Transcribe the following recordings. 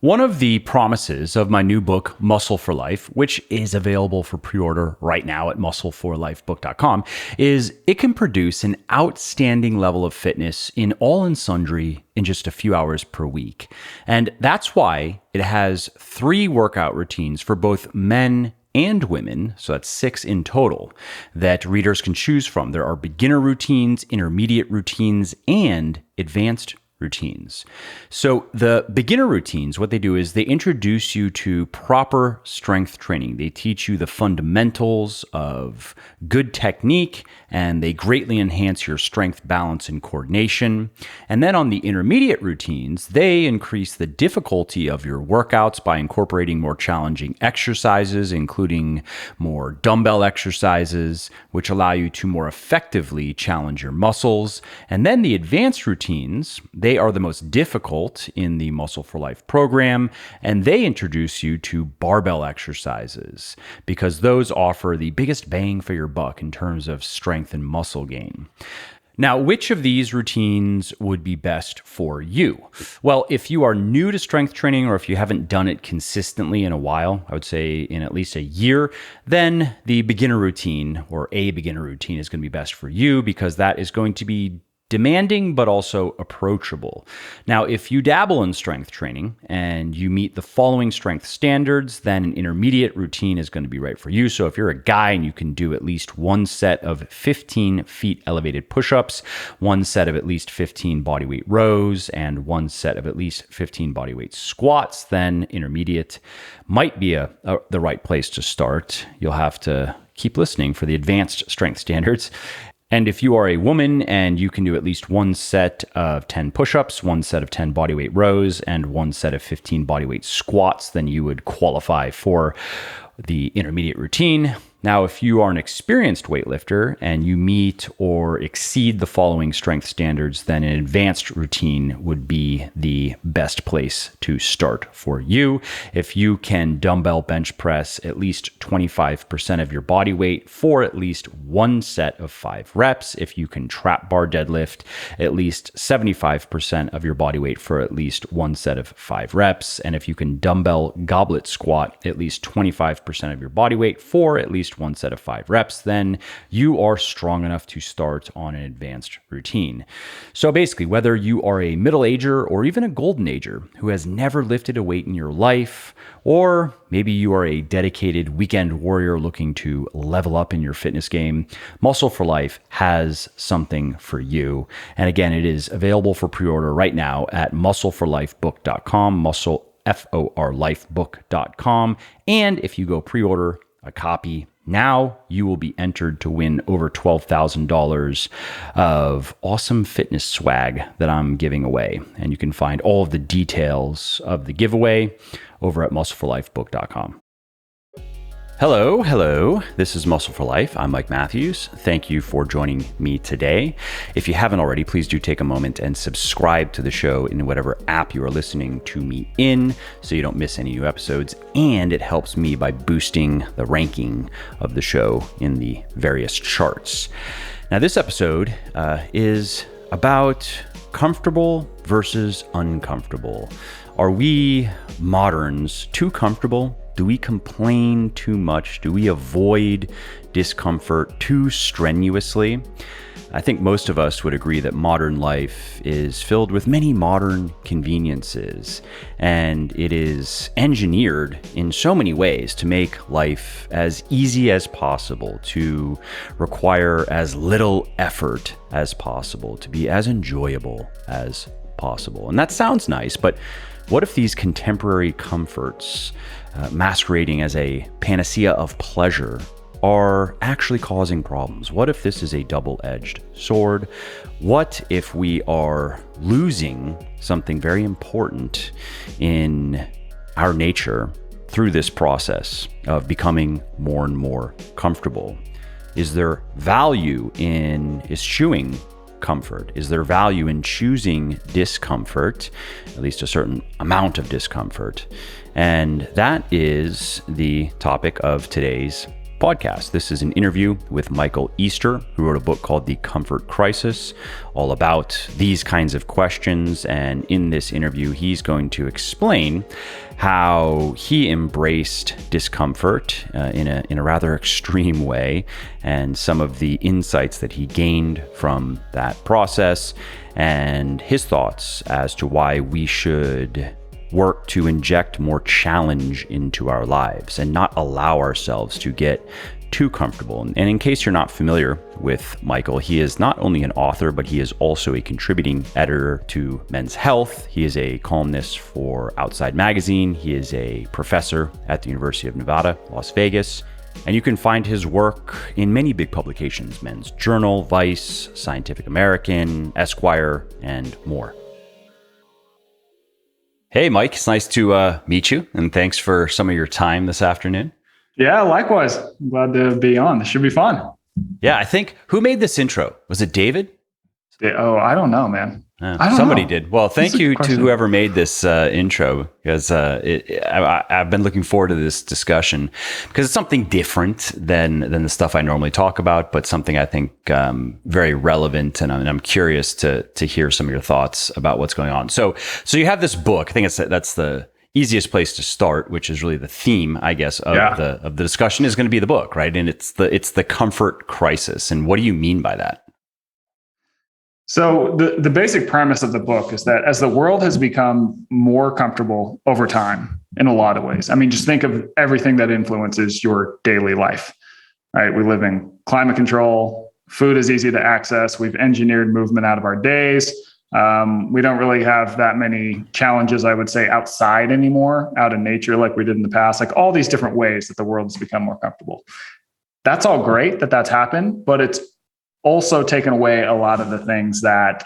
One of the promises of my new book, Muscle for Life, which is available for pre-order right now at muscleforlifebook.com, is it can produce an outstanding level of fitness in all and sundry in just a few hours per week. And that's why it has 3 workout routines for both men and women, so that's 6 in total, that readers can choose from. There are beginner routines, intermediate routines, and advanced routines. So the beginner routines, what they do is they introduce you to proper strength training. They teach you the fundamentals of good technique, and they greatly enhance your strength, balance, and coordination. And then on the intermediate routines, they increase the difficulty of your workouts by incorporating more challenging exercises, including more dumbbell exercises, which allow you to more effectively challenge your muscles. And then the advanced routines, they are the most difficult in the Muscle for Life program, and they introduce you to barbell exercises because those offer the biggest bang for your buck in terms of strength and muscle gain. Now, which of these routines would be best for you? Well, if you are new to strength training or if you haven't done it consistently in a while, I would say in at least a year, then the beginner routine or a beginner routine is going to be best for you because that is going to be demanding, but also approachable. Now, if you dabble in strength training and you meet the following strength standards, then an intermediate routine is going to be right for you. So if you're a guy and you can do at least one set of 15 feet elevated push-ups, one set of at least 15 bodyweight rows, and one set of at least 15 bodyweight squats, then intermediate might be the right place to start. You'll have to keep listening for the advanced strength standards. And if you are a woman and you can do at least one set of 10 push-ups, one set of 10 bodyweight rows, and one set of 15 bodyweight squats, then you would qualify for the intermediate routine. Now, if you are an experienced weightlifter and you meet or exceed the following strength standards, then an advanced routine would be the best place to start for you. If you can dumbbell bench press at least 25% of your body weight for at least one set of 5 reps, if you can trap bar deadlift at least 75% of your body weight for at least one set of 5 reps, and if you can dumbbell goblet squat at least 25% of your body weight for at least one set of 5 reps, then you are strong enough to start on an advanced routine. So basically, whether you are a middle-ager or even a golden ager who has never lifted a weight in your life, or maybe you are a dedicated weekend warrior looking to level up in your fitness game, Muscle for Life has something for you. And again, it is available for pre-order right now at muscleforlifebook.com, muscleforlifebook.com. And if you go pre-order a copy now, you will be entered to win over $12,000 of awesome fitness swag that I'm giving away. And you can find all of the details of the giveaway over at muscleforlifebook.com. Hello. This is Muscle for Life. I'm Mike Matthews. Thank you for joining me today. If you haven't already, please do take a moment and subscribe to the show in whatever app you are listening to me in so you don't miss any new episodes. And it helps me by boosting the ranking of the show in the various charts. Now, this episode is about comfortable versus uncomfortable. Are we moderns too comfortable? Do we complain too much? Do we avoid discomfort too strenuously? I think most of us would agree that modern life is filled with many modern conveniences, and it is engineered in so many ways to make life as easy as possible, to require as little effort as possible, to be as enjoyable as possible. And that sounds nice, but what if these contemporary comforts, masquerading as a panacea of pleasure, are actually causing problems? What if this is a double-edged sword? What if we are losing something very important in our nature through this process of becoming more and more comfortable? Is there value in eschewing comfort? Is there value in choosing discomfort, at least a certain amount of discomfort? And that is the topic of today's podcast. This is an interview with Michael Easter, who wrote a book called The Comfort Crisis, all about these kinds of questions. And in this interview, he's going to explain how he embraced discomfort in a rather extreme way, and some of the insights that he gained from that process, and his thoughts as to why we should work to inject more challenge into our lives and not allow ourselves to get too comfortable. And in case you're not familiar with Michael, he is not only an author, but he is also a contributing editor to Men's Health. He is a columnist for Outside Magazine. He is a professor at the University of Nevada, Las Vegas. And you can find his work in many big publications: Men's Journal, Vice, Scientific American, Esquire, and more. Hey, Mike, it's nice to meet you, and thanks for some of your time this afternoon. Yeah, likewise. I'm glad to be on. This should be fun. Yeah, I think, who made this intro? Was it David? Oh, I don't know, man. Somebody did. Well, thank you to whoever made this intro, because I've been looking forward to this discussion because it's something different than the stuff I normally talk about, but something I think very relevant, and I'm curious to hear some of your thoughts about what's going on. So you have this book. I think that's the easiest place to start, which is really the theme, I guess, of the discussion is going to be the book, right? And it's the comfort crisis. And what do you mean by that? So the basic premise of the book is that as the world has become more comfortable over time in a lot of ways, I mean, just think of everything that influences your daily life, right? We live in climate control. Food is easy to access. We've engineered movement out of our days. We don't really have that many challenges, I would say, outside anymore, out in nature like we did in the past, like all these different ways that the world has become more comfortable. That's all great that that's happened, but it's also taken away a lot of the things that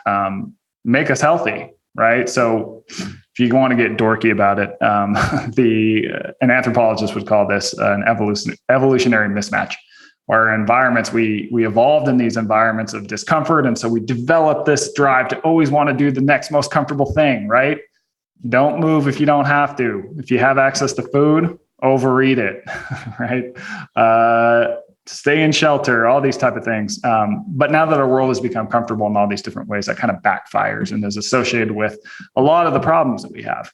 make us healthy, right? So if you want to get dorky about it, an anthropologist would call this an evolutionary mismatch. Our environments, we evolved in these environments of discomfort. And so we developed this drive to always want to do the next most comfortable thing, right? Don't move if you don't have to. If you have access to food, overeat it, right? Stay in shelter, all these type of things. But now that our world has become comfortable in all these different ways, that kind of backfires and is associated with a lot of the problems that we have.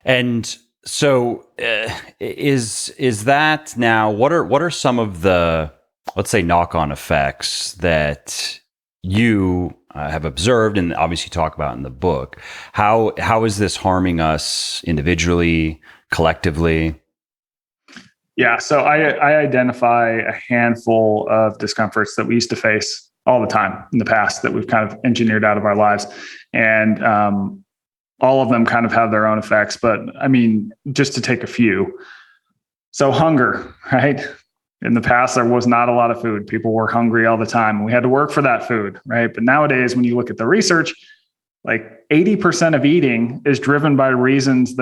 And so is that now, what are some of the, let's say, knock-on effects that you have observed and obviously talk about in the book? How is this harming us individually, collectively? Yeah, so I identify a handful of discomforts that we used to face all the time in the past that we've kind of engineered out of our lives. And all of them kind of have their own effects. But I mean, just to take a few. So hunger, right? In the past, there was not a lot of food. People were hungry all the time, and we had to work for that food, right? But nowadays, when you look at the research, like 80% of eating is driven by reasons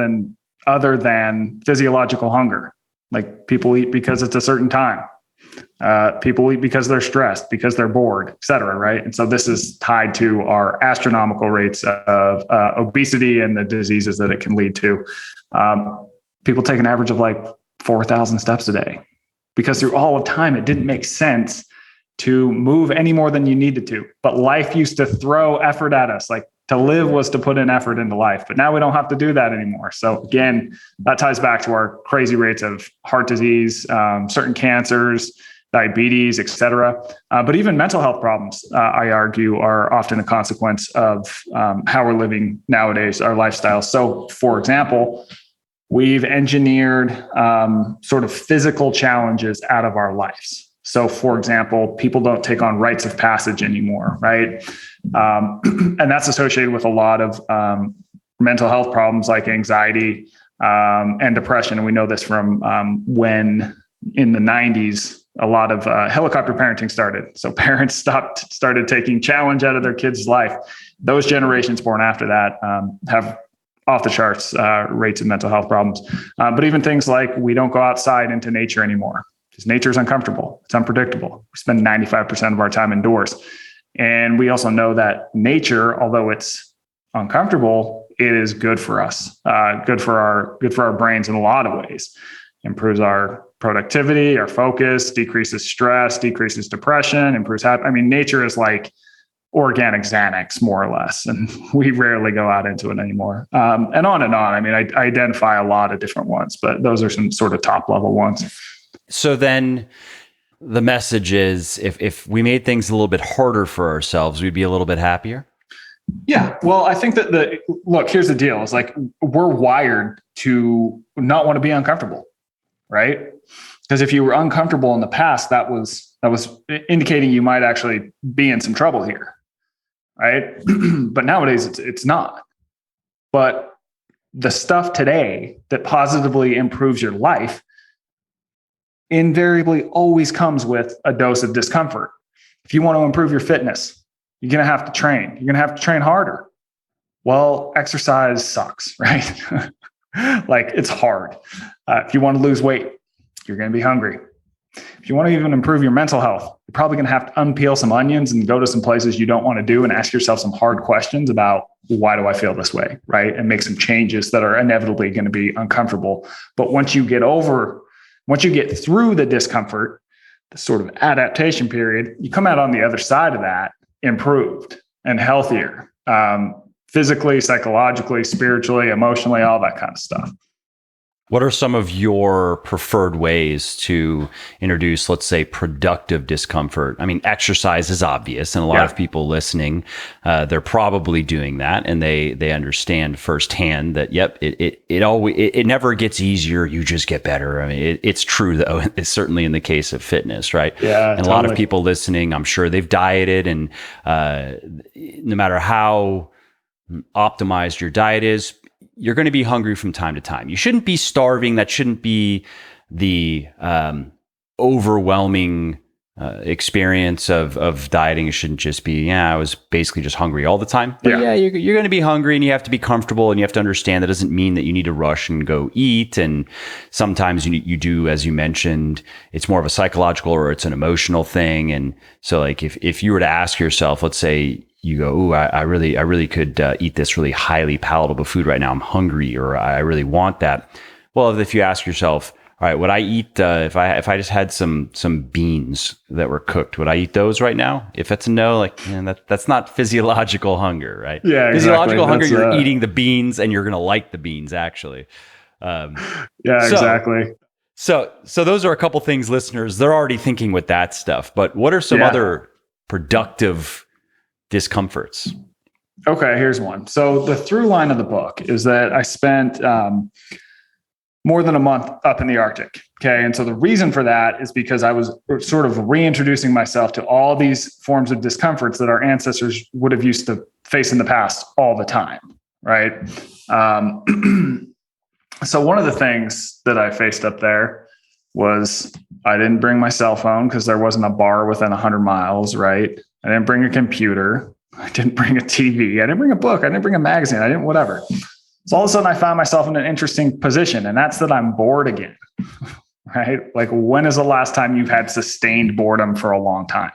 other than physiological hunger. Like people eat because it's a certain time. People eat because they're stressed, because they're bored, et cetera, right? And so this is tied to our astronomical rates of obesity and the diseases that it can lead to. People take an average of like 4,000 steps a day because through all of time, it didn't make sense to move any more than you needed to. But life used to throw effort at us. Like to live was to put in effort into life, but now we don't have to do that anymore. So again, that ties back to our crazy rates of heart disease, certain cancers, diabetes, et cetera. But even mental health problems, I argue, are often a consequence of how we're living nowadays, our lifestyle. So for example, we've engineered sort of physical challenges out of our lives. So for example, people don't take on rites of passage anymore, right? And that's associated with a lot of mental health problems like anxiety and depression. And we know this from when in the 90s, a lot of helicopter parenting started. So parents started taking challenge out of their kids' life. Those generations born after that have off the charts rates of mental health problems. But even things like we don't go outside into nature anymore because nature is uncomfortable. It's unpredictable. We spend 95% of our time indoors. And we also know that nature, although it's uncomfortable, it is good for us, good for our brains in a lot of ways. Improves our productivity, our focus, decreases stress, decreases depression, improves happiness. I mean, nature is like organic Xanax, more or less, and we rarely go out into it anymore. And on and on. I mean, I identify a lot of different ones, but those are some sort of top level ones. So then the message is, if we made things a little bit harder for ourselves, we'd be a little bit happier. Yeah. Well, I think that look, here's the deal. It's like, we're wired to not want to be uncomfortable, right? Because if you were uncomfortable in the past, that was indicating you might actually be in some trouble here, right? But nowadays it's not. But the stuff today that positively improves your life invariably always comes with a dose of discomfort. If you want to improve your fitness, you're going to have to train. You're going to have to train harder. Well, exercise sucks, right? Like, it's hard. If you want to lose weight, you're going to be hungry. If you want to even improve your mental health, you're probably going to have to unpeel some onions and go to some places you don't want to do and ask yourself some hard questions about, why do I feel this way, right? And make some changes that are inevitably going to be uncomfortable. But once you get through the discomfort, the sort of adaptation period, you come out on the other side of that improved and healthier, physically, psychologically, spiritually, emotionally, all that kind of stuff. What are some of your preferred ways to introduce, let's say, productive discomfort? I mean, exercise is obvious, and a lot of people listening, they're probably doing that, and they understand firsthand that, yep, it never gets easier. You just get better. I mean, it's true though. It's certainly in the case of fitness, right? Yeah, and totally. A lot of people listening, I'm sure they've dieted, and no matter how optimized your diet is, you're going to be hungry from time to time. You shouldn't be starving. That shouldn't be the overwhelming experience of dieting. It shouldn't just be, I was basically just hungry all the time. But you're going to be hungry, and you have to be comfortable, and you have to understand that doesn't mean that you need to rush and go eat. And sometimes you do, as you mentioned, it's more of a psychological or it's an emotional thing. And so, like, if you were to ask yourself, let's say, you go, ooh, I really could eat this really highly palatable food right now. I'm hungry, or I really want that. Well, if you ask yourself, all right, would I eat if I just had some beans that were cooked? Would I eat those right now? If that's a no, like, that's not physiological hunger, right? Yeah, physiological exactly. hunger, you're eating the beans, and you're gonna like the beans actually. Exactly. So those are a couple things, listeners. They're already thinking with that stuff. But what are some other productive discomforts? Okay, here's one. So the through line of the book is that I spent more than a month up in the Arctic. Okay. And so the reason for that is because I was sort of reintroducing myself to all these forms of discomforts that our ancestors would have used to face in the past all the time. Right. So one of the things that I faced up there was I didn't bring my cell phone because there wasn't a bar within 100 miles. Right. I didn't bring a computer. I didn't bring a TV. I didn't bring a book. I didn't bring a magazine. I didn't whatever. So all of a sudden I found myself in an interesting position, and that's that I'm bored again, right? Like, when is the last time you've had sustained boredom for a long time?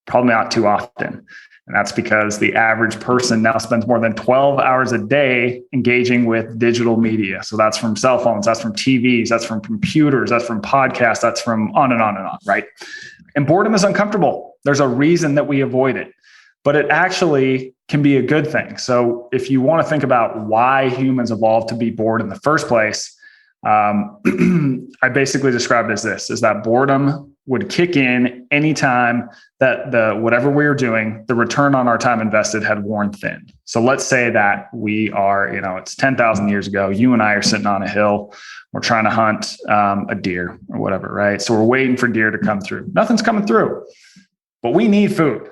Probably not too often. And that's because the average person now spends more than 12 hours a day engaging with digital media. So that's from cell phones, that's from TVs, that's from computers, that's from podcasts, that's from on and on and on, right? And boredom is uncomfortable. There's a reason that we avoid it, but it actually can be a good thing. So if you want to think about why humans evolved to be bored in the first place, I basically described it as this, is that boredom would kick in anytime that whatever we were doing, the return on our time invested had worn thin. So let's say that we are, it's 10,000 years ago, you and I are sitting on a hill, we're trying to hunt a deer or whatever, right? So we're waiting for deer to come through. Nothing's coming through, but we need food,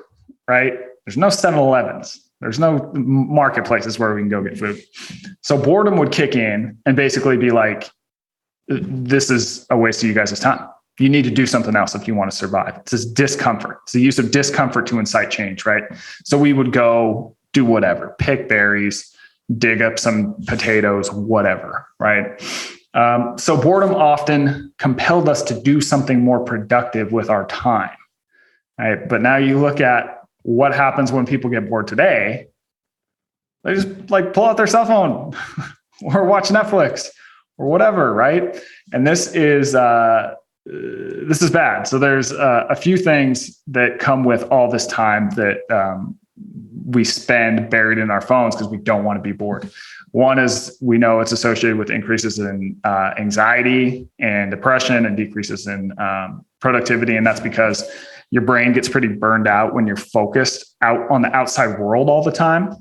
right? There's no 7-Elevens. There's no marketplaces where we can go get food. So boredom would kick in and basically be like, this is a waste of you guys' time. You need to do something else if you want to survive. It's this discomfort. It's the use of discomfort to incite change, right? So we would go do whatever, pick berries, dig up some potatoes, whatever, right? So boredom often compelled us to do something more productive with our time, right? But now you look at what happens when people get bored today. They just like pull out their cell phone or watch Netflix or whatever, right? And this is bad. So there's a few things that come with all this time that we spend buried in our phones because we don't want to be bored. One is we know it's associated with increases in anxiety and depression and decreases in productivity. And that's because your brain gets pretty burned out when you're focused out on the outside world all the time.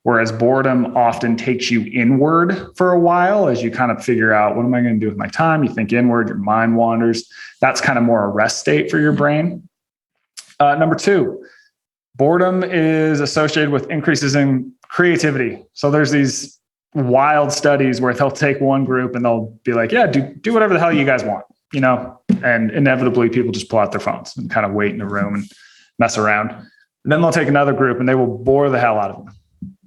Whereas boredom often takes you inward for a while as you kind of figure out, what am I going to do with my time? You think inward, your mind wanders. That's kind of more a rest state for your brain. Number two, boredom is associated with increases in creativity. So there's these wild studies where they'll take one group and they'll be like, yeah, do whatever the hell you guys want, and inevitably people just pull out their phones and kind of wait in the room and mess around. And then they'll take another group and they will bore the hell out of them.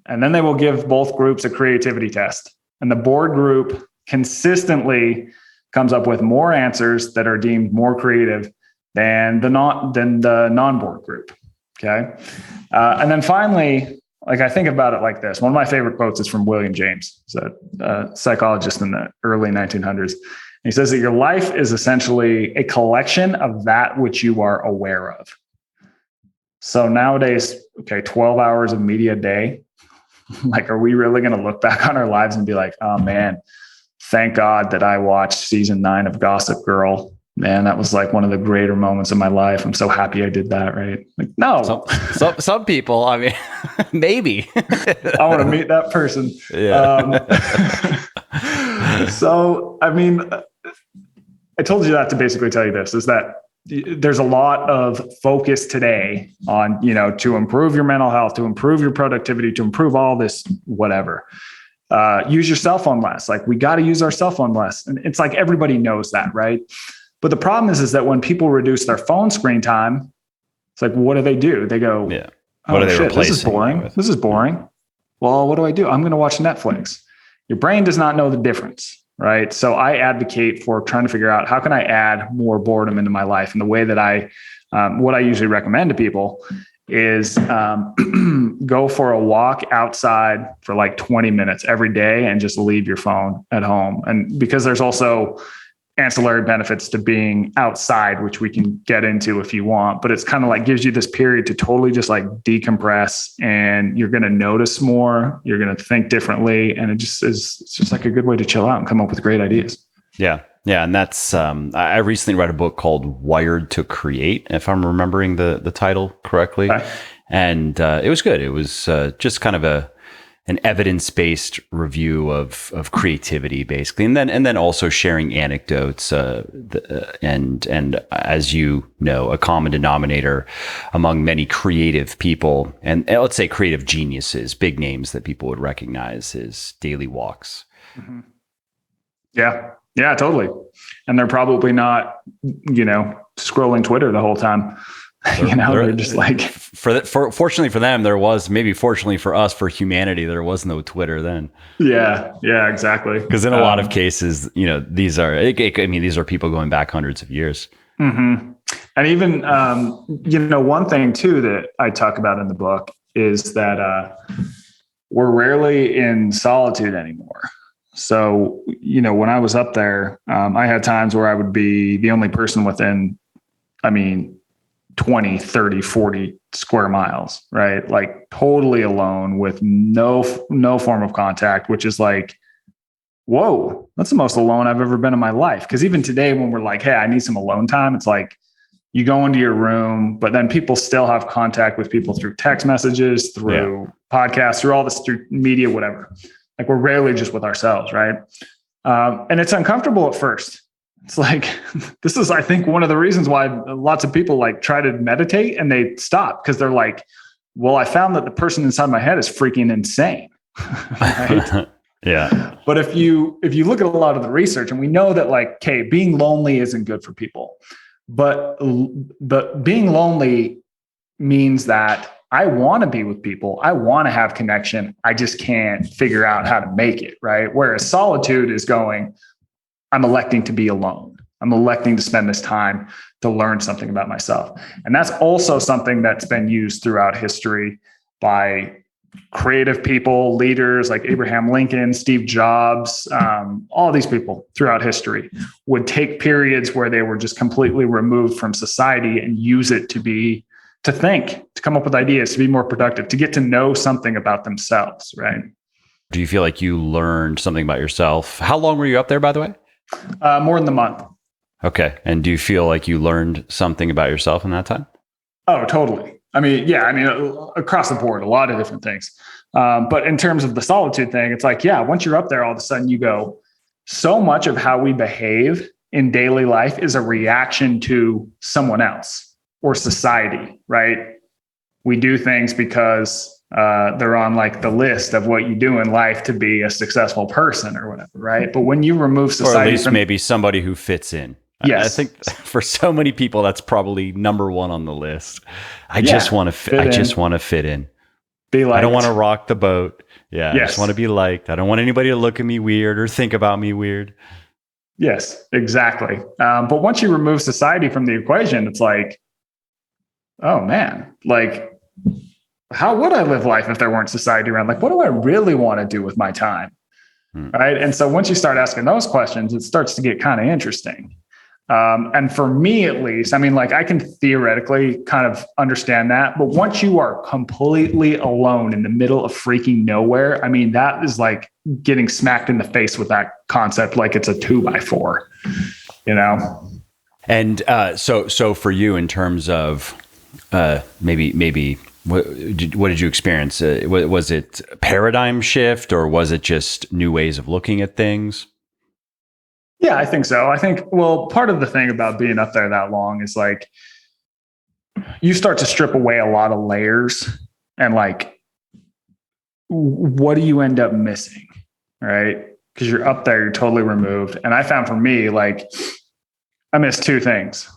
And then they will give both groups a creativity test. And the bored group consistently comes up with more answers that are deemed more creative than the non-bored group. Okay. And then finally, like I think about it like this. One of my favorite quotes is from William James, he's a psychologist in the early 1900s. He says that your life is essentially a collection of that which you are aware of. So nowadays, 12 hours of media a day. Like, are we really going to look back on our lives and be like, oh man, thank God that I watched season 9 of Gossip Girl. Man, that was like one of the greater moments of my life. I'm so happy I did that. Right? Like, no. Some people, I mean, maybe. I want to meet that person. Yeah. So, I mean, I told you that to basically tell you this, is that there's a lot of focus today on, to improve your mental health, to improve your productivity, to improve all this, whatever. Use your cell phone less. Like, we got to use our cell phone less. And it's like, everybody knows that, right? But the problem is that when people reduce their phone screen time, it's like, what do? They go, yeah. What are they replacing? This is boring. This is boring. Well, what do? I'm going to watch Netflix. Your brain does not know the difference. Right. So I advocate for trying to figure out, how can I add more boredom into my life? And the way that what I usually recommend to people is go for a walk outside for like 20 minutes every day and just leave your phone at home. And because there's also ancillary benefits to being outside, which we can get into if you want, but it's kind of like gives you this period to totally just like decompress, and you're going to notice more, you're going to think differently. And it's just like a good way to chill out and come up with great ideas. Yeah. Yeah. And that's, I recently read a book called Wired to Create, if I'm remembering the title correctly. Okay. And it was good. It was just kind of an evidence-based review of creativity, basically, and then also sharing anecdotes, and as you know, a common denominator among many creative people, and let's say creative geniuses, big names that people would recognize, is daily walks. Mm-hmm. Yeah, totally. And they're probably not, scrolling Twitter the whole time. They're just like, fortunately for them, there was, maybe fortunately for us, for humanity, there was no Twitter then. Yeah, exactly. Because in a lot of cases, these are people going back hundreds of years. Mm-hmm. And even, one thing too that I talk about in the book is that we're rarely in solitude anymore. So, when I was up there, I had times where I would be the only person within, 20, 30, 40 square miles, right? Like totally alone with no form of contact, which is like, whoa, that's the most alone I've ever been in my life. Because even today, when we're like, hey, I need some alone time, it's like you go into your room, but then people still have contact with people through text messages, through podcasts, through all this, through media, whatever. Like, we're rarely just with ourselves, right? And it's uncomfortable at first. It's like, this is, I think, one of the reasons why lots of people like try to meditate and they stop, because they're like, well, I found that the person inside my head is freaking insane. Right? Yeah. But if you look at a lot of the research, and we know that like, okay, being lonely isn't good for people, but being lonely means that I want to be with people. I want to have connection. I just can't figure out how to make it, right? Whereas solitude is going, I'm electing to be alone. I'm electing to spend this time to learn something about myself. And that's also something that's been used throughout history by creative people, leaders like Abraham Lincoln, Steve Jobs, all these people throughout history would take periods where they were just completely removed from society and use it to think, to come up with ideas, to be more productive, to get to know something about themselves, right? Do you feel like you learned something about yourself? How long were you up there, by the way? More than a month. Okay. And do you feel like you learned something about yourself in that time? Oh, totally. I mean, yeah, I mean, across the board, a lot of different things. But in terms of the solitude thing, it's like, yeah, once you're up there, all of a sudden you go, so much of how we behave in daily life is a reaction to someone else or society, right? We do things because they're on like the list of what you do in life to be a successful person or whatever, right? But when you remove society, or at least maybe somebody who fits in. Yes. I think for so many people, that's probably number one on the list. I just want to fit. I just want to fit in. Be liked. I don't want to rock the boat. Yeah. Yes. I just want to be liked. I don't want anybody to look at me weird or think about me weird. Yes, exactly. But once you remove society from the equation, it's like, oh man, like, how would I live life if there weren't society around? Like, what do I really want to do with my time? Right. And so once you start asking those questions, it starts to get kind of interesting. And for me, at least, I mean, like I can theoretically kind of understand that. But once you are completely alone in the middle of freaking nowhere, I mean, that is like getting smacked in the face with that concept like it's a 2x4, you know? And so for you, in terms of maybe what did you experience? Was it a paradigm shift, or was it just new ways of looking at things? Yeah, I think so. I think, well, part of the thing about being up there that long is like you start to strip away a lot of layers, and like, what do you end up missing? Right. Because you're up there, you're totally removed. And I found for me, like, I miss two things.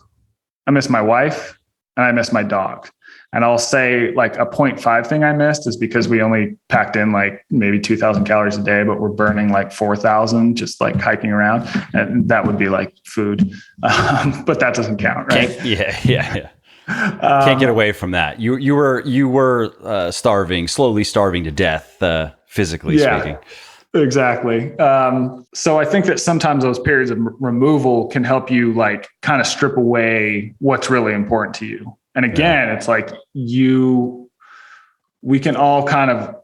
I miss my wife and I miss my dog. And I'll say like a 0.5 thing I missed is because we only packed in like maybe 2,000 calories a day, but we're burning like 4,000 just like hiking around. And that would be like food. But that doesn't count, right? Yeah. Can't get away from that. You were slowly starving to death, physically speaking. Exactly. So I think that sometimes those periods of removal can help you like kind of strip away what's really important to you. And again, it's like we can all kind of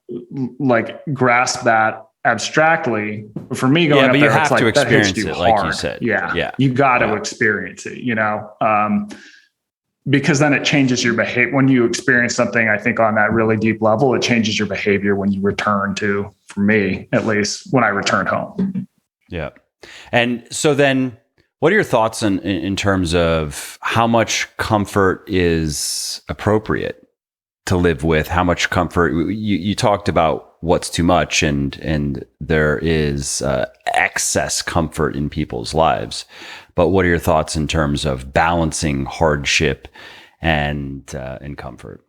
like grasp that abstractly. But for me, going up but there, you have it's like to experience that hits you it, hard. like you said. Yeah. You got to experience it, you know, because then it changes your behavior. When you experience something, I think on that really deep level, it changes your behavior when you return to, for me, at least when I returned home. Yeah. And so then, what are your thoughts in terms of how much comfort is appropriate to live with? How much comfort? You talked about what's too much, and there is excess comfort in people's lives. But what are your thoughts in terms of balancing hardship and comfort?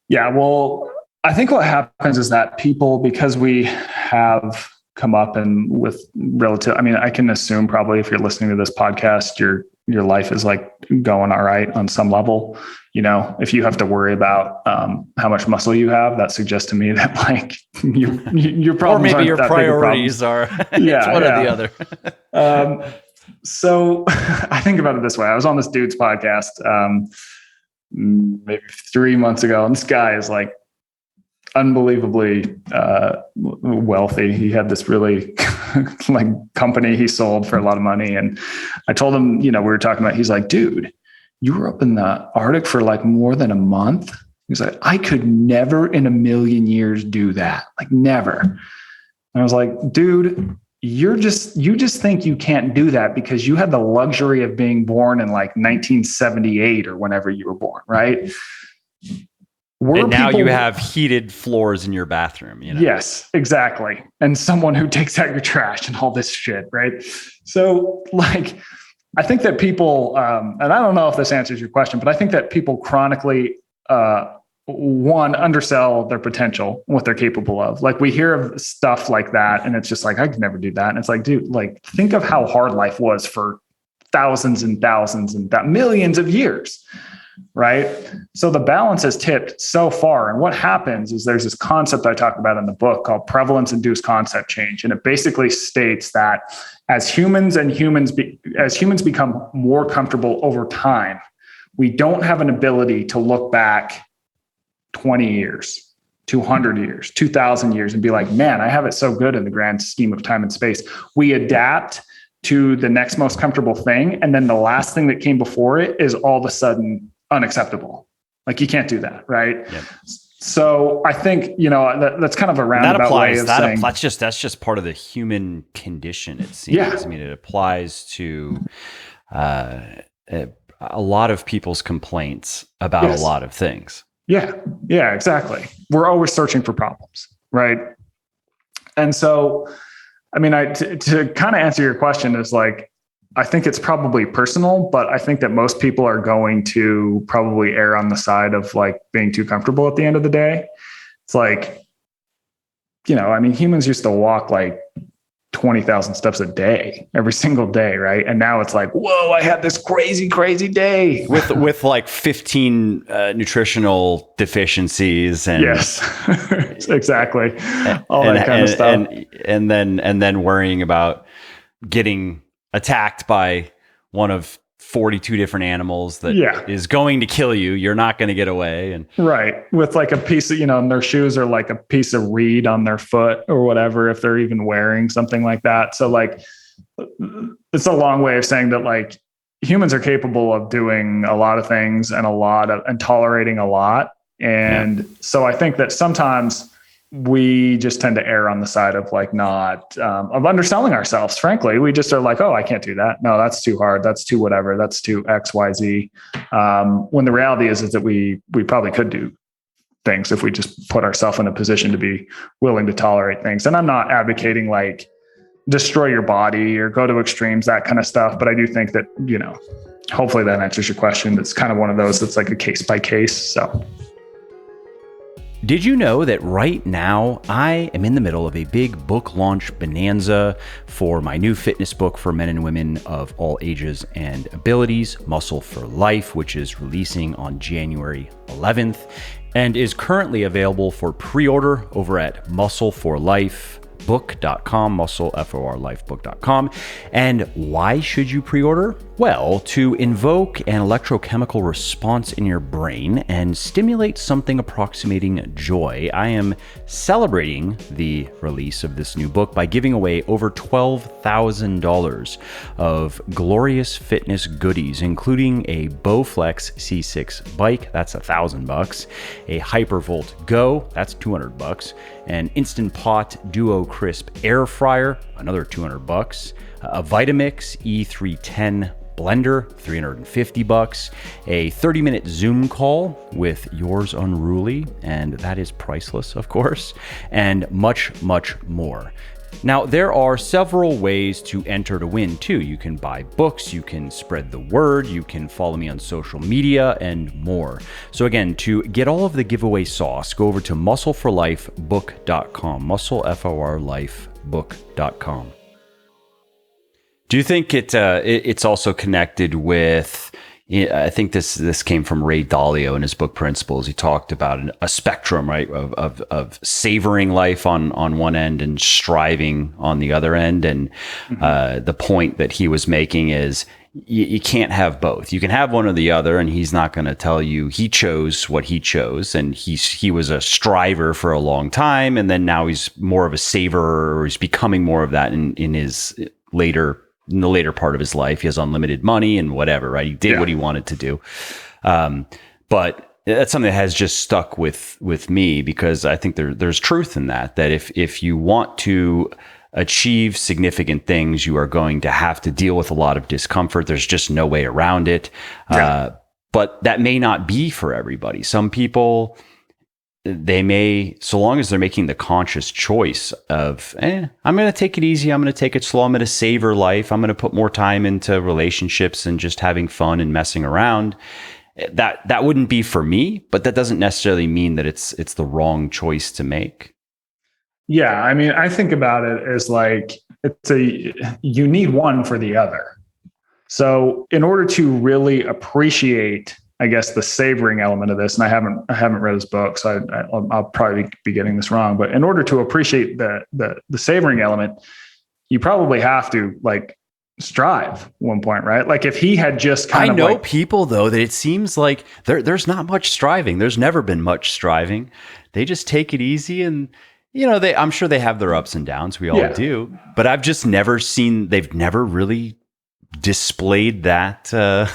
Yeah, well, I think what happens is that people, because we have come up and with relative, I mean, I can assume probably if you're listening to this podcast, your life is like going all right on some level. You know, if you have to worry about how much muscle you have, that suggests to me that like your problems, or maybe your priorities are one or the other. So I think about it this way. I was on this dude's podcast maybe 3 months ago, and this guy is like unbelievably wealthy. He had this really like company he sold for a lot of money. And I told him, you know, we were talking about, he's like, dude, you were up in the Arctic for like more than a month. He's like, I could never in a million years do that. Like never. And I was like, dude, you just think you can't do that because you had the luxury of being born in like 1978 or whenever you were born. Right. And now you have heated floors in your bathroom, you know? Yes, exactly. And someone who takes out your trash and all this shit, right? So like, I think that people, and I don't know if this answers your question, but I think that people chronically, undersell their potential, what they're capable of. Like we hear of stuff like that and it's just like, I could never do that. And it's like, dude, like think of how hard life was for thousands and thousands and millions of years. right? So the balance has tipped so far. And what happens is there's this concept I talk about in the book called prevalence induced concept change. And it basically states that as humans become more comfortable over time, we don't have an ability to look back 20 years, 200 years, 2000 years and be like, man, I have it so good in the grand scheme of time and space. We adapt to the next most comfortable thing. And then the last thing that came before it is all of a sudden unacceptable. Like you can't do that. Right. Yep. So I think, that's kind of a roundabout way of saying that's just part of the human condition. It seems. Yeah. I mean, it applies to a lot of people's complaints about a lot of things. Yeah. Yeah, exactly. We're always searching for problems. Right. And so, I mean, to kind of answer your question is like, I think it's probably personal, but I think that most people are going to probably err on the side of like being too comfortable at the end of the day. It's like, I mean, humans used to walk like 20,000 steps a day, every single day. Right. And now it's like, whoa, I had this crazy, crazy day with like 15 nutritional deficiencies. And yes, exactly. All that kind of stuff. And then worrying about getting attacked by one of 42 different animals that is going to kill you. You're not going to get away. And right. With like a piece of, and their shoes are like a piece of reed on their foot or whatever, if they're even wearing something like that. So like, it's a long way of saying that like humans are capable of doing a lot of things and tolerating a lot. And so I think that sometimes we just tend to err on the side of like not of underselling ourselves. Frankly, we just are like, oh, I can't do that. No, that's too hard. That's too whatever. That's too X, Y, Z. When the reality is that we probably could do things if we just put ourselves in a position to be willing to tolerate things. And I'm not advocating like destroy your body or go to extremes, that kind of stuff. But I do think that, hopefully that answers your question. It's kind of one of those that's like a case by case. So. Did you know that right now I am in the middle of a big book launch bonanza for my new fitness book for men and women of all ages and abilities, Muscle for Life, which is releasing on January 11th and is currently available for pre-order over at muscleforlifebook.com, muscleforlifebook.com. And why should you pre-order? Well, to invoke an electrochemical response in your brain and stimulate something approximating joy, I am celebrating the release of this new book by giving away over $12,000 of glorious fitness goodies, including a Bowflex C6 bike, that's $1,000, a Hypervolt Go, that's $200, an Instant Pot Duo Crisp air fryer, another $200, a Vitamix E310 blender, $350, a 30-minute Zoom call with yours unruly, and that is priceless, of course, and much, much more. Now, there are several ways to enter to win, too. You can buy books, you can spread the word, you can follow me on social media, and more. So again, to get all of the giveaway sauce, go over to muscleforlifebook.com, muscleforlifebook.com. Do you think it's also connected with, I think this came from Ray Dalio in his book Principles. He talked about a spectrum, right, of savoring life on one end and striving on the other end. And the point that he was making is you can't have both. You can have one or the other, and he's not going to tell you he chose what he chose, and he was a striver for a long time, and then now he's more of a saver, or he's becoming more of that in his in the later part of his life. He has unlimited money and whatever, right? He did what he wanted to do. But that's something that has just stuck with me, because I think there's truth in that if you want to achieve significant things, you are going to have to deal with a lot of discomfort. There's just no way around it. But that may not be for everybody. Some people, they may, so long as they're making the conscious choice of, I'm going to take it easy, I'm going to take it slow, I'm going to savor life, I'm going to put more time into relationships and just having fun and messing around. That wouldn't be for me, but that doesn't necessarily mean that it's the wrong choice to make. Yeah, I mean, I think about it as like you need one for the other. So in order to really appreciate I guess, the savoring element of this. And I haven't read his book, so I'll probably be getting this wrong. But in order to appreciate the savoring element, you probably have to like strive at one point, right? Like if he had just kind of I know people though that it seems like there's not much striving. There's never been much striving. They just take it easy, and I'm sure they have their ups and downs. We all do, but I've just never seen, they've never really displayed that. And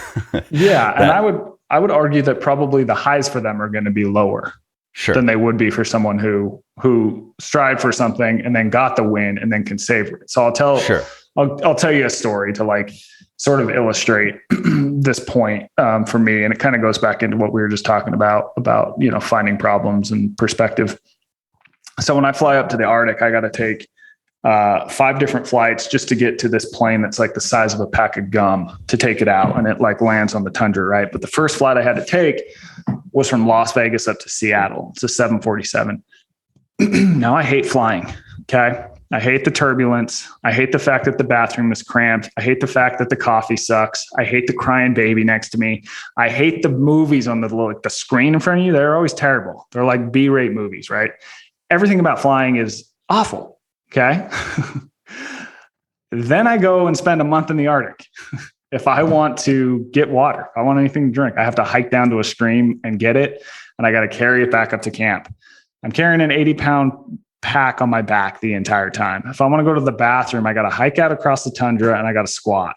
I would argue that probably the highs for them are going to be lower than they would be for someone who strived for something and then got the win and then can savor it. So I'll tell you a story to like sort of illustrate this point for me. And it kind of goes back into what we were just talking about, finding problems and perspective. So when I fly up to the Arctic, I got to take 5 different flights just to get to this plane that's like the size of a pack of gum to take it out. And it like lands on the tundra, right? But the first flight I had to take was from Las Vegas up to Seattle. It's a 747. Now I hate flying. Okay. I hate the turbulence. I hate the fact that the bathroom is cramped. I hate the fact that the coffee sucks. I hate the crying baby next to me. I hate the movies on the screen in front of you. They're always terrible. They're like B-rate movies, right? Everything about flying is awful. Okay. Then I go and spend a month in the Arctic. If I want to get water, if I want anything to drink, I have to hike down to a stream and get it. And I got to carry it back up to camp. I'm carrying an 80-pound pack on my back the entire time. If I want to go to the bathroom, I got to hike out across the tundra and I got to squat.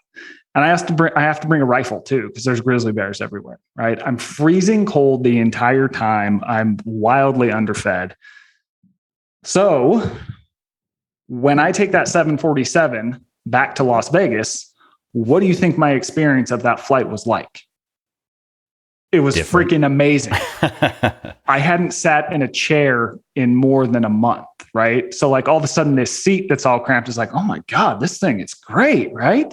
And I have to bring a rifle too, because there's grizzly bears everywhere, right? I'm freezing cold the entire time. I'm wildly underfed. So when I take that 747 back to Las Vegas, what do you think my experience of that flight was like? It was freaking amazing. I hadn't sat in a chair in more than a month, right? So like all of a sudden this seat that's all cramped is like, oh my God, this thing is great, right?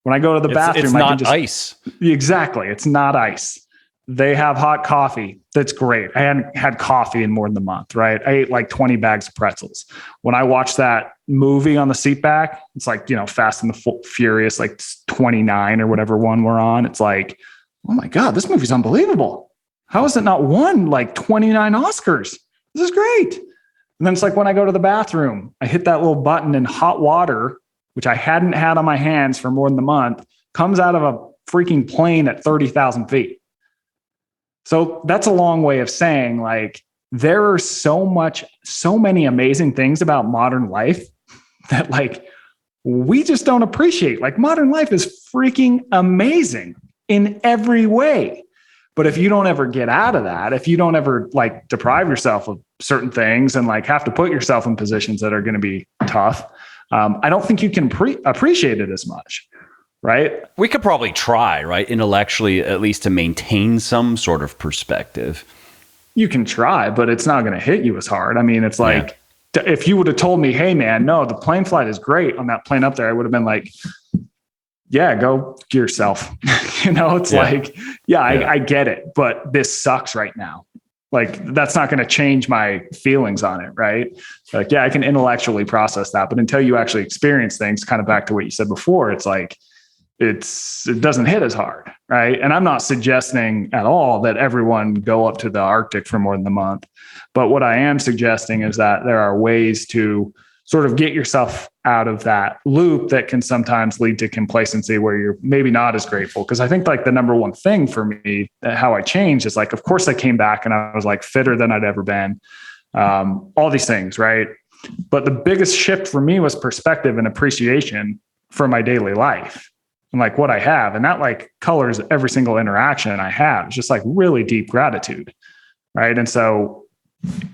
When I go to the bathroom, it's not ice. Exactly. It's not ice. They have hot coffee. That's great. I hadn't had coffee in more than a month, right? I ate like 20 bags of pretzels. When I watched that movie on the seat back, it's like, Fast and the Furious, like 29 or whatever one we're on. It's like, oh my God, this movie's unbelievable. How has it not won like 29 Oscars? This is great. And then it's like when I go to the bathroom, I hit that little button and hot water, which I hadn't had on my hands for more than a month, comes out of a freaking plane at 30,000 feet. So that's a long way of saying like, there are so many amazing things about modern life that like, we just don't appreciate. Like modern life is freaking amazing in every way. But if you don't ever get out of that, if you don't ever like deprive yourself of certain things and like have to put yourself in positions that are going to be tough, I don't think you can appreciate it as much. Right. We could probably try, right? Intellectually, at least to maintain some sort of perspective. You can try, but it's not going to hit you as hard. I mean, it's like, if you would have told me, hey man, no, the plane flight is great on that plane up there, I would have been like, yeah, go yourself. I get it, but this sucks right now. Like, that's not going to change my feelings on it. Right. Like, yeah, I can intellectually process that, but until you actually experience things, kind of back to what you said before, it's like, it doesn't hit as hard. Right. And I'm not suggesting at all that everyone go up to the Arctic for more than a month. But what I am suggesting is that there are ways to sort of get yourself out of that loop that can sometimes lead to complacency where you're maybe not as grateful. Because I think like the number one thing for me, how I changed is like, of course I came back and I was like fitter than I'd ever been. All these things. Right. But the biggest shift for me was perspective and appreciation for my daily life and like what I have. And that like colors every single interaction I have. It's just like really deep gratitude. Right. And so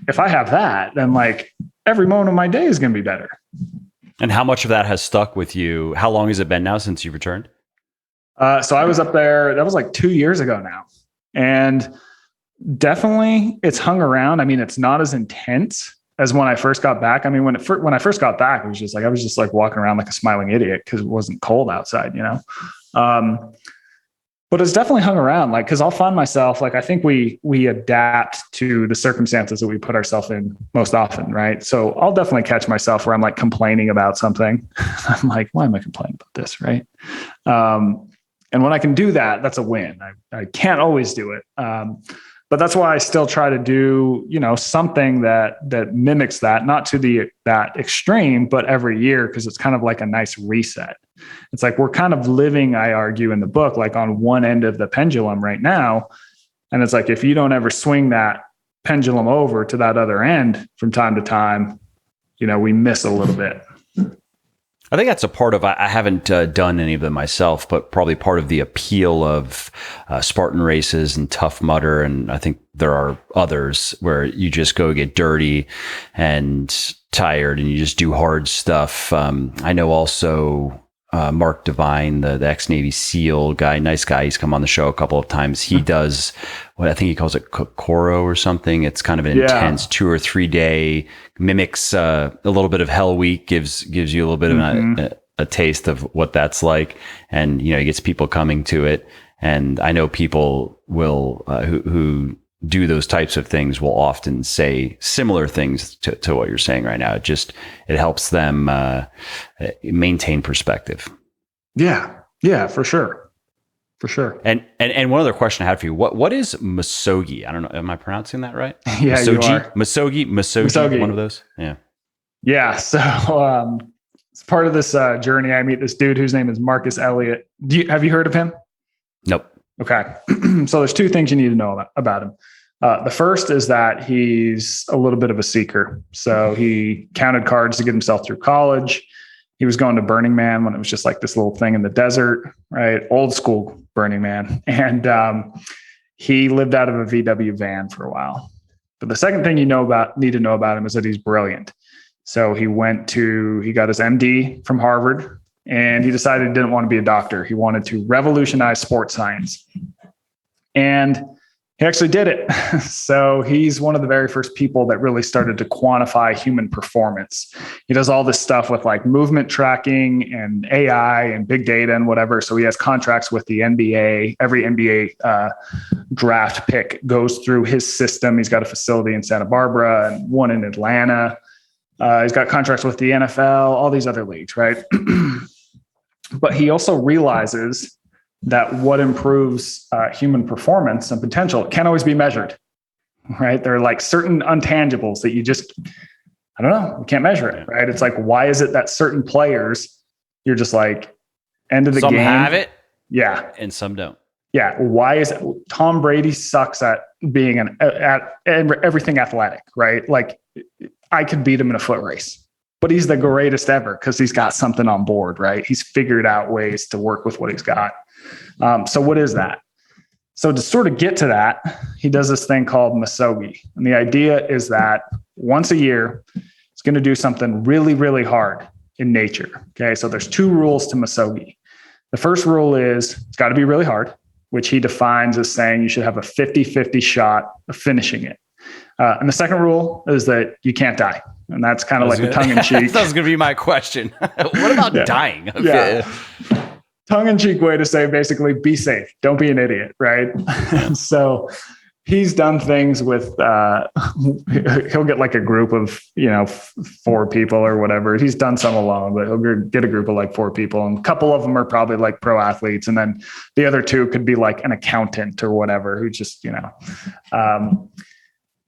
if I have that, then like every moment of my day is going to be better. And how much of that has stuck with you? How long has it been now since you returned? So I was up there, that was like 2 years ago now. And definitely it's hung around. I mean, it's not as intense as when I first got back. I mean, when I first got back, I was just like walking around like a smiling idiot because it wasn't cold outside, But it's definitely hung around, like, because I'll find myself, like, I think we adapt to the circumstances that we put ourselves in most often, right? So I'll definitely catch myself where I'm like complaining about something. I'm like, why am I complaining about this, right? And when I can do that, that's a win. I can't always do it. But that's why I still try to do, something that mimics that, not to that extreme, but every year, because it's kind of like a nice reset. It's like we're kind of living, I argue in the book, like on one end of the pendulum right now. And it's like, if you don't ever swing that pendulum over to that other end from time to time, we miss a little bit. I think that's a part of, I haven't done any of them myself, but probably part of the appeal of Spartan races and Tough Mudder. And I think there are others where you just go get dirty and tired and you just do hard stuff. I know also Mark Devine, the ex-Navy SEAL guy, nice guy. He's come on the show a couple of times. He does what I think he calls it Kokoro or something. It's kind of an intense 2 or 3 day, mimics a little bit of Hell Week, gives you a little bit of a taste of what that's like. And, he gets people coming to it. And I know people will, who do those types of things will often say similar things to what you're saying right now. It helps them maintain perspective. Yeah, for sure. For sure. And one other question I had for you. What is misogi? I don't know. Am I pronouncing that right? Yeah, misogi? You are. Misogi. One of those? Yeah. Yeah. So as part of this journey, I meet this dude whose name is Marcus Elliott. Have you heard of him? Nope. Okay. So there's 2 things you need to know about him. The first is that he's a little bit of a seeker. So he counted cards to get himself through college. He was going to Burning Man when it was just like this little thing in the desert, right? Old school Burning Man. And he lived out of a VW van for a while. But the second thing need to know about him is that he's brilliant. So he got his MD from Harvard, and he decided he didn't want to be a doctor. He wanted to revolutionize sports science. And he actually did it. So he's one of the very first people that really started to quantify human performance. He does all this stuff with like movement tracking and AI and big data and whatever. So he has contracts with the NBA. Every NBA draft pick goes through his system. He's got a facility in Santa Barbara and one in Atlanta. He's got contracts with the NFL, all these other leagues, right? But he also realizes that what improves human performance and potential can't always be measured, right? There are like certain intangibles that you we can't measure it, right? It's like, why is it that certain players, you're just like, end of the game. Some have it. Yeah. And some don't. Yeah. Why is it Tom Brady sucks at being at everything athletic, right? Like I could beat him in a foot race, but he's the greatest ever because he's got something on board, right? He's figured out ways to work with what he's got. So what is that? So to sort of get to that, he does this thing called misogi. And the idea is that once a year, he's going to do something really, really hard in nature. Okay. So there's 2 rules to misogi. The first rule is it's got to be really hard, which he defines as saying you should have a 50-50 shot of finishing it. And the second rule is that you can't die. And that's kind of like a tongue-in-cheek. That was going to be my question. What about dying? Okay. Yeah. Tongue-in-cheek way to say basically be safe. Don't be an idiot, right? So he's done things with, he'll get like a group of, 4 people or whatever. He's done some alone, but he'll get a group of like 4 people. And a couple of them are probably like pro athletes. And then the other 2 could be like an accountant or whatever, who just,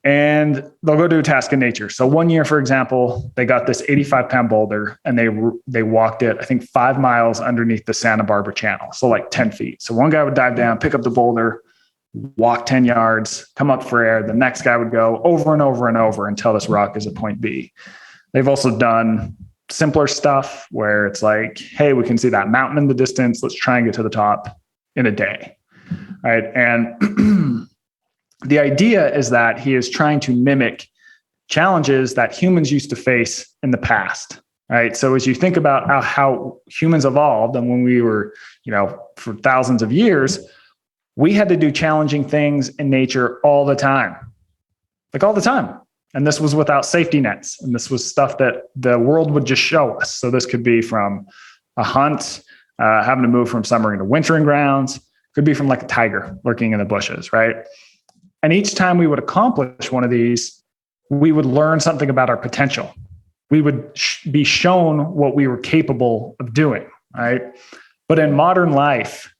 and they'll go do a task in nature. So one year, for example, they got this 85-pound boulder and they walked it, I think 5 miles underneath the Santa Barbara Channel. So like 10 feet. So one guy would dive down, pick up the boulder, walk 10 yards, come up for air. The next guy would go over and over and over until this rock is at point B. They've also done simpler stuff where it's like, hey, we can see that mountain in the distance. Let's try and get to the top in a day. Right. And the idea is that he is trying to mimic challenges that humans used to face in the past. Right. So as you think about how humans evolved, and when we were, for thousands of years, we had to do challenging things in nature all the time, like all the time. And this was without safety nets. And this was stuff that the world would just show us. So this could be from a hunt, having to move from summering to wintering grounds, could be from like a tiger lurking in the bushes. Right. And each time we would accomplish one of these, we would learn something about our potential. We would be shown what we were capable of doing, right? But in modern life,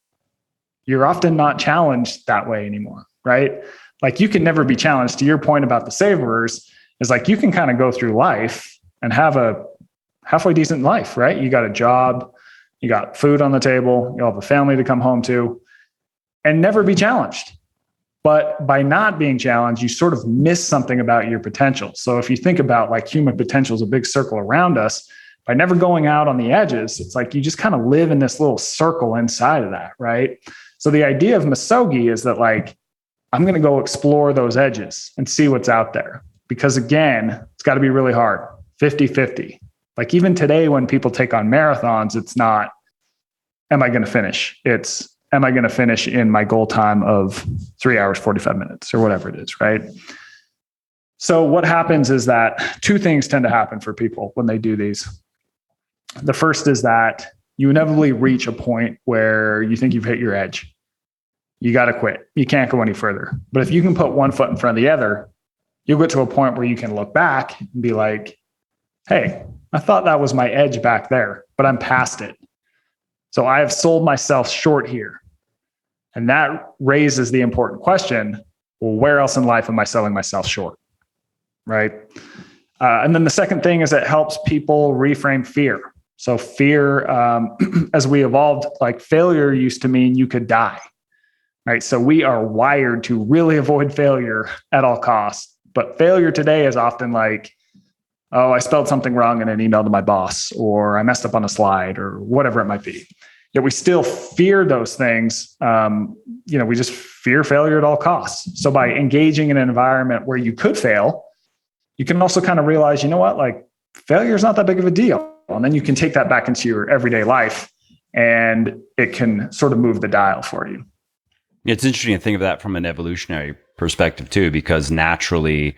you're often not challenged that way anymore, right? Like you can never be challenged. To your point about the savorers, is like you can kind of go through life and have a halfway decent life, right? You got a job, you got food on the table, you have a family to come home to, and never be challenged. But by not being challenged, you sort of miss something about your potential. So if you think about like human potential is a big circle around us, by never going out on the edges, it's like you just kind of live in this little circle inside of that, right? So the idea of misogi is that like, I'm going to go explore those edges and see what's out there. Because again, it's got to be really hard, 50-50. Like even today when people take on marathons, it's not, am I going to finish? It's, am I going to finish in my goal time of 3 hours, 45 minutes or whatever it is, right? So what happens is that two things tend to happen for people when they do these. The first is that you inevitably reach a point where you think you've hit your edge. You got to quit. You can't go any further. But if you can put one foot in front of the other, you'll get to a point where you can look back and be like, hey, I thought that was my edge back there, but I'm past it. So I have sold myself short here. And that raises the important question, well, where else in life am I selling myself short? Right? And then the second thing is it helps people reframe fear. So fear, as we evolved, like failure used to mean you could die, right? So we are wired to really avoid failure at all costs. But failure today is often like, oh, I spelled something wrong in an email to my boss, or I messed up on a slide, or whatever it might be. Yet we still fear those things. We just fear failure at all costs. So by engaging in an environment where you could fail, you can also kind of realize, you know what, like failure is not that big of a deal. And then you can take that back into your everyday life and it can sort of move the dial for you. It's interesting to think of that from an evolutionary perspective too, because naturally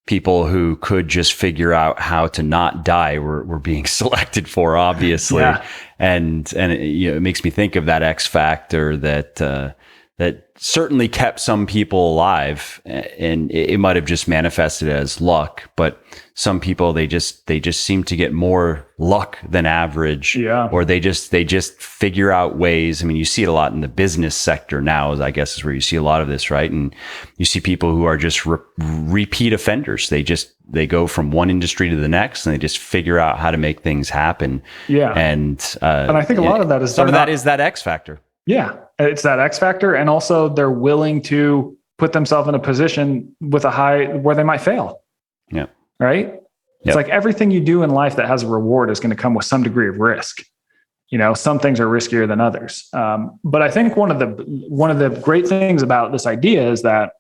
people who could just figure out how to not die were being selected for, obviously. Yeah. And it makes me think of that X factor that certainly kept some people alive, and it might have just manifested as luck, but some people, they just seem to get more luck than average. Yeah. Or they just figure out ways. I mean, you see it a lot in the business sector now, I guess, is where you see a lot of this, right? And you see people who are just repeat offenders. They go from one industry to the next and they just figure out how to make things happen. Yeah. And I think a lot of that is that X factor. Yeah, it's that X factor. And also they're willing to put themselves in a position with a high where they might fail. Yeah. Right. Yep. It's like everything you do in life that has a reward is going to come with some degree of risk. Some things are riskier than others. But I think one of the great things about this idea is that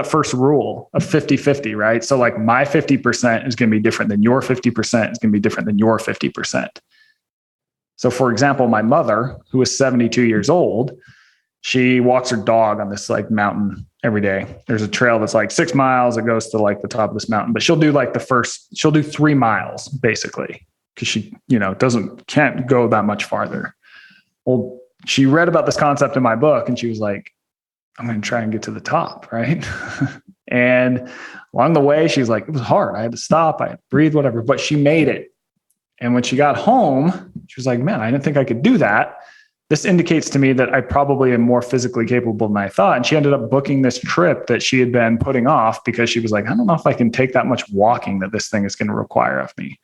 first rule of 50-50, right? So like my 50% is going to be different than your 50% is going to be different than your 50%. So for example, my mother, who is 72 years old, she walks her dog on this like mountain every day. There's a trail that's like 6 miles. It goes to like the top of this mountain, but she'll do 3 miles basically. Cause she, can't go that much farther. Well, she read about this concept in my book and she was like, I'm going to try and get to the top. Right. And along the way, she's like, it was hard. I had to stop. I had to breathe, whatever, but she made it. And when she got home, she was like, man, I didn't think I could do that. This indicates to me that I probably am more physically capable than I thought. And she ended up booking this trip that she had been putting off because she was like, I don't know if I can take that much walking that this thing is going to require of me.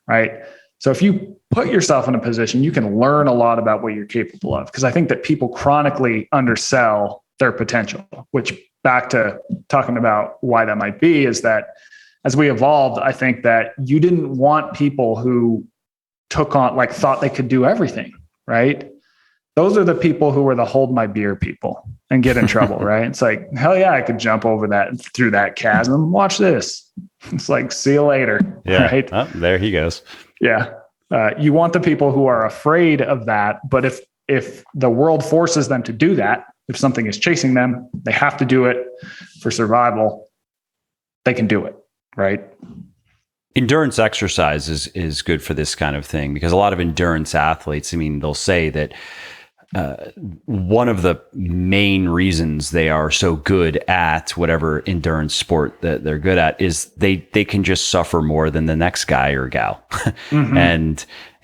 Right. So if you put yourself in a position, you can learn a lot about what you're capable of. Because I think that people chronically undersell their potential, which back to talking about why that might be, is that as we evolved, I think that you didn't want people who thought they could do everything, right? Those are the people who were the hold my beer people and get in trouble, right? It's like, hell yeah, I could jump over through that chasm. Watch this. It's like, see you later. Yeah. Right? Oh, there he goes. Yeah. You want the people who are afraid of that. But if the world forces them to do that, if something is chasing them, they have to do it for survival, they can do it. Right. Endurance exercise is good for this kind of thing, because a lot of endurance athletes, I mean, they'll say that one of the main reasons they are so good at whatever endurance sport that they're good at is they can just suffer more than the next guy or gal. Mm-hmm.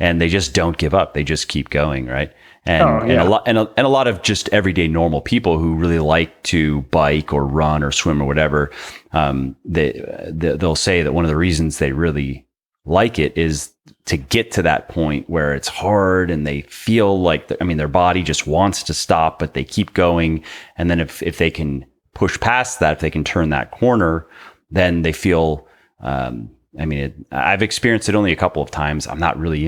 and they just don't give up. They just keep going, right? And, Oh, yeah. and a lot of just everyday normal people who really like to bike or run or swim or whatever, they'll say that one of the reasons they really like it is to get to that point where it's hard and they feel like, their body just wants to stop, but they keep going. And then if they can push past that, if they can turn that corner, then they feel, I've experienced it only a couple of times. I'm not really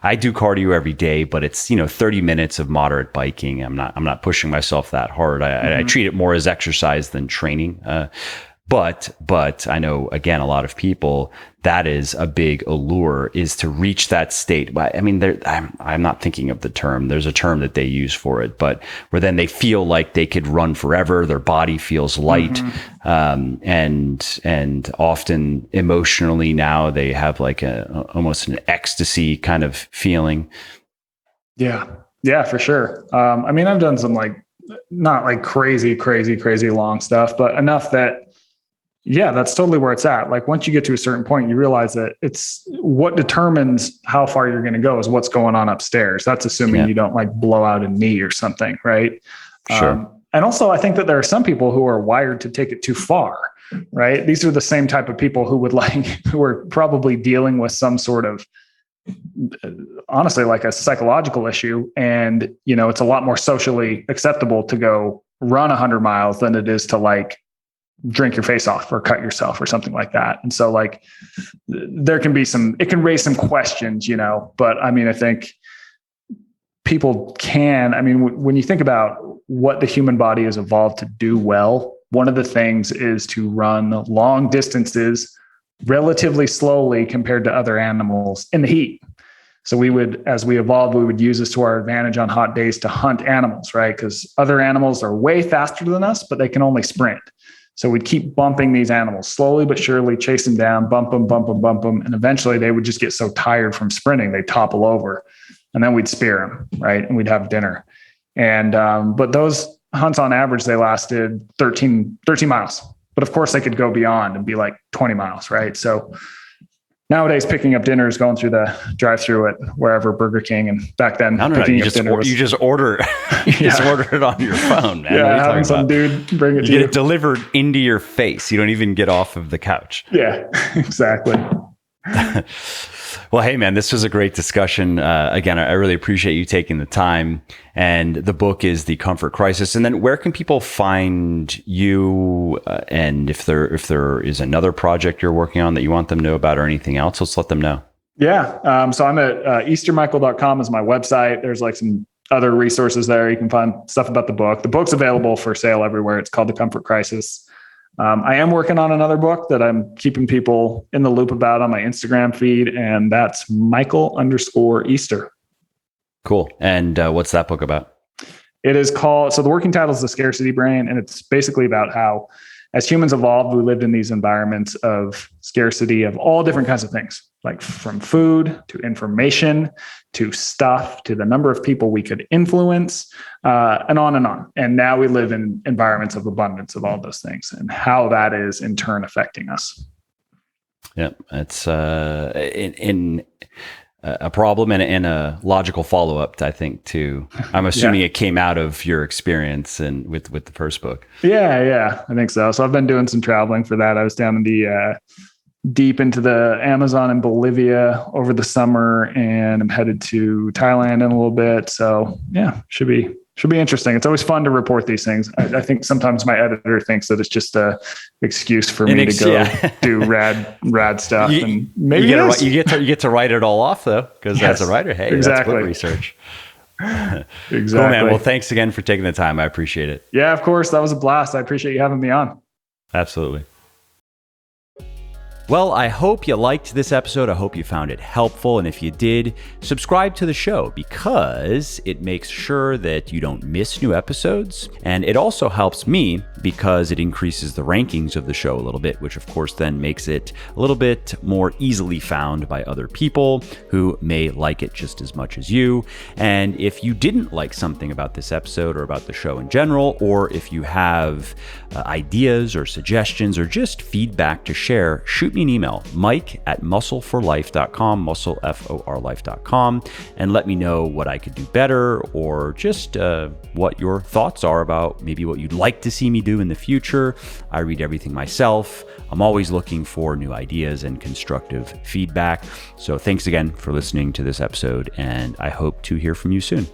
I do cardio every day, but it's, 30 minutes of moderate biking. I'm not pushing myself that hard. I treat it more as exercise than training. But I know, again, a lot of people, that is a big allure, is to reach that state. I'm not thinking of the term. There's a term that they use for it, but where then they feel like they could run forever. Their body feels light. And often emotionally now they have like almost an ecstasy kind of feeling. Yeah. Yeah, for sure. I've done some not like crazy long stuff, but enough that, yeah, that's totally where it's at. Like once you get to a certain point, you realize that it's what determines how far you're going to go is what's going on upstairs. That's assuming you don't blow out a knee or something. Right. Sure. And also I think that there are some people who are wired to take it too far. Right. These are the same type of people who who are probably dealing with some sort of, honestly, like a psychological issue. And, it's a lot more socially acceptable to go run 100 miles than it is to drink your face off or cut yourself or something like that. And so there can be it can raise some questions, but I think people can, when you think about what the human body has evolved to do well, one of the things is to run long distances relatively slowly compared to other animals in the heat. So as we evolved, we would use this to our advantage on hot days to hunt animals, right? Because other animals are way faster than us, but they can only sprint. So we'd keep bumping these animals slowly but surely, chase them down, bump them. And eventually they would just get so tired from sprinting, they'd topple over, and then we'd spear them, right? And we'd have dinner. And, but those hunts on average, they lasted 13 miles, but of course they could go beyond and be 20 miles, right? So nowadays, picking up dinner is going through the drive-through at wherever, Burger King, and back then, you just order it on your phone, man. Yeah, having some dude bring it to you. You get it delivered into your face. You don't even get off of the couch. Yeah, exactly. Well, hey, man, this was a great discussion. Again, I really appreciate you taking the time. And the book is The Comfort Crisis. And then where can people find you? And if there is another project you're working on that you want them to know about or anything else, let's let them know. Yeah. So I'm at eastermichael.com is my website. There's some other resources there. You can find stuff about the book. The book's available for sale everywhere. It's called The Comfort Crisis. I am working on another book that I'm keeping people in the loop about on my Instagram feed, and that's Michael_Easter. Cool. And what's that book about? It is called, so the working title is The Scarcity Brain, and it's basically about how, as humans evolved, we lived in these environments of scarcity of all different kinds of things, like from food to information to stuff to the number of people we could influence, and on and on. And now we live in environments of abundance of all those things, and how that is in turn affecting us. Yeah, it's in a problem and a logical follow-up, I think, to, I'm assuming it came out of your experience and with the first book. Yeah, I think so. So I've been doing some traveling for that. I was down in the deep into the Amazon and Bolivia over the summer, and I'm headed to Thailand in a little bit. So yeah, should be interesting. It's always fun to report these things. I think sometimes my editor thinks that it's just a excuse for me to go do rad stuff. And maybe you get to write it all off though, because as a writer, hey, that's book research. Exactly. Cool, man. Well, thanks again for taking the time. I appreciate it. Yeah, of course. That was a blast. I appreciate you having me on. Absolutely. Well, I hope you liked this episode. I hope you found it helpful. And if you did, subscribe to the show because it makes sure that you don't miss new episodes. And it also helps me because it increases the rankings of the show a little bit, which of course then makes it a little bit more easily found by other people who may like it just as much as you. And if you didn't like something about this episode or about the show in general, or if you have ideas or suggestions or just feedback to share, shoot me an email, mike@muscleforlife.com, muscle, FOR life.com, and let me know what I could do better, or just what your thoughts are about maybe what you'd like to see me do in the future. I read everything myself. I'm always looking for new ideas and constructive feedback. So thanks again for listening to this episode, and I hope to hear from you soon.